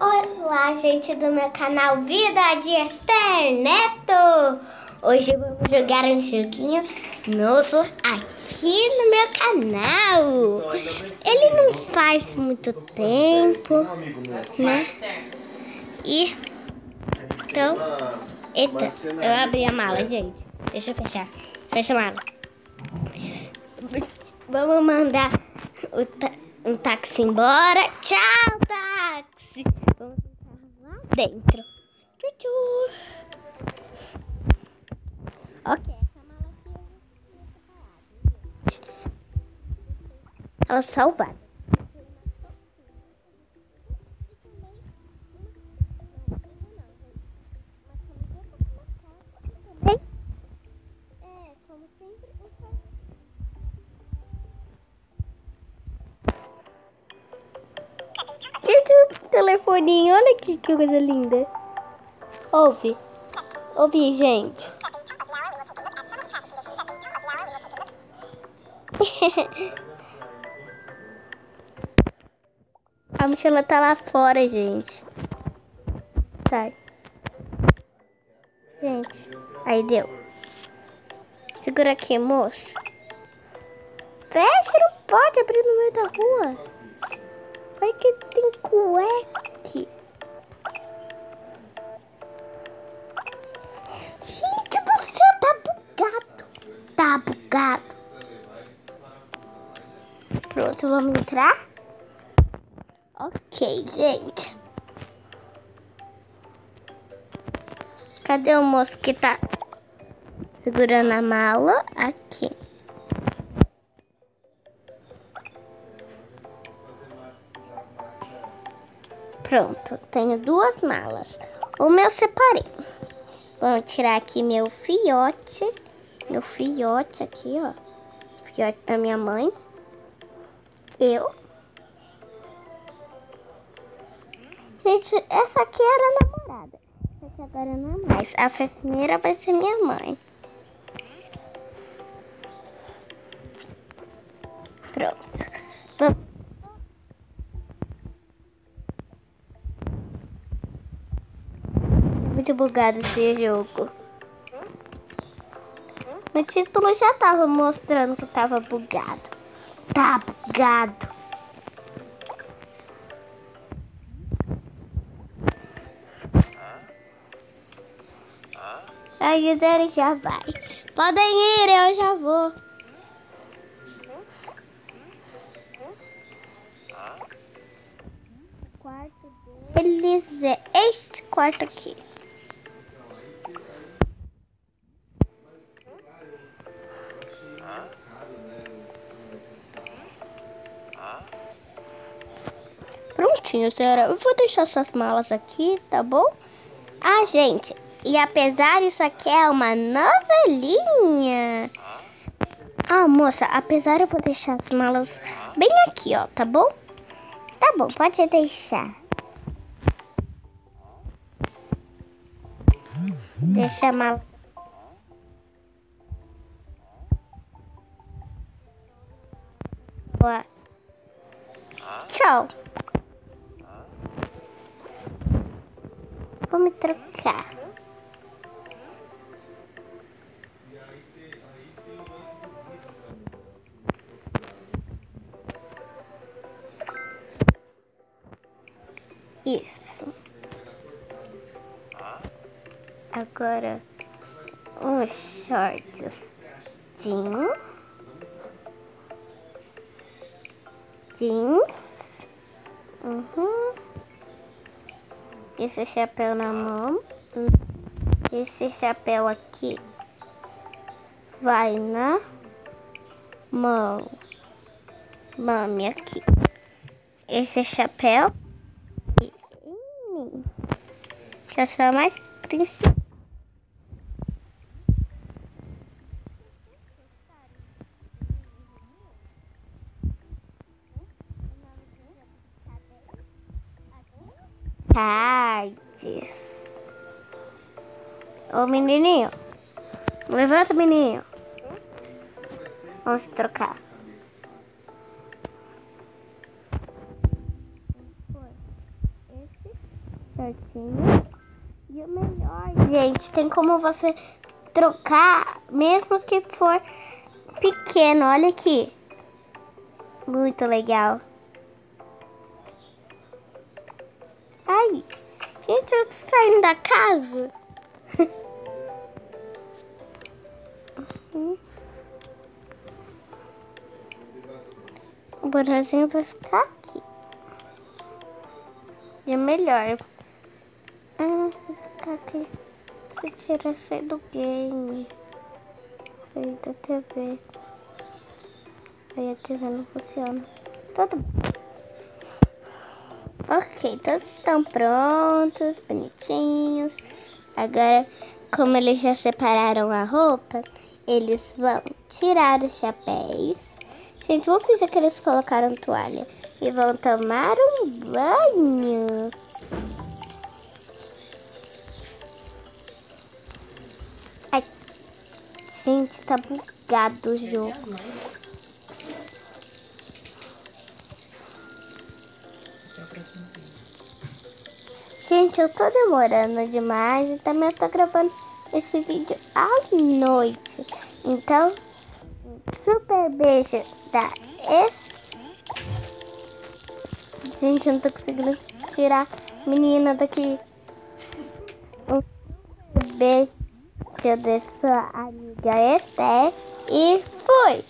Olá, gente do meu canal Vida de Esther Neto. Hoje vamos jogar um joguinho novo aqui no meu canal. Ele não faz muito tempo, né? E então, eita, eu abri a mala, gente. Deixa eu fechar. Fecha a mala. Vamos mandar um táxi embora. Tchau, táxi. Vamos entrar lá dentro. Tchu. Ok, essa mala aqui ela salvada. Como sempre, telefoninho, olha aqui que coisa linda. Ouve, gente. A mochila tá lá fora, gente. Sai. Gente, aí deu. Segura aqui, moço. Fecha, não pode abrir no meio da rua. Olha que tem cueque. Gente do céu, tá bugado. Tá bugado. Pronto, vamos entrar? Ok, gente. Cadê o moço que tá segurando a mala? Aqui. Pronto, tenho duas malas. Uma eu separei. Vamos tirar aqui meu fiote. Meu fiote aqui, ó. Fiote da minha mãe. Eu. Gente, essa aqui era a namorada. Essa aqui agora não é mais. A faxineira vai ser minha mãe. Pronto. Vamos. Muito bugado esse jogo. No título já tava mostrando que tava bugado. Tá bugado. Aí o Daddy já vai. Podem ir, eu já vou. O quarto deles é este quarto aqui. Prontinho, senhora. Eu vou deixar suas malas aqui, tá bom? Ah, gente. E apesar disso aqui é uma novelinha. Ah, moça, apesar eu vou deixar as malas bem aqui, ó, tá bom? Tá bom, pode deixar. Deixa a mala. Boa. Tchau. Vou me trocar. Isso. Agora, uns shorts. Jeans. Esse chapéu na mão. Esse chapéu aqui vai na mão. Mami aqui. Esse chapéu em mim. Que é só mais principal. Tardes. Ô menininho, levanta, menino. Vamos trocar. Esse shortinhos. E o melhor, gente, tem como você trocar, mesmo que for pequeno. Olha aqui. Muito legal. Ai, gente, eu tô saindo da casa. O bonezinho vai ficar aqui. E é melhor. Se ficar aqui, se tirar sair do game. Sair da TV. Aí a TV não funciona. Tudo bem. Ok, todos estão prontos, bonitinhos. Agora, como eles já separaram a roupa, eles vão tirar os chapéus. Gente, vou fingir que eles colocaram toalha. E vão tomar um banho. Ai, gente, tá bugado o jogo. Gente, eu tô demorando demais e também eu tô gravando esse vídeo à noite. Então, super beijo da Gente, eu não tô conseguindo tirar a menina daqui. Um beijo da sua amiga Esther e fui!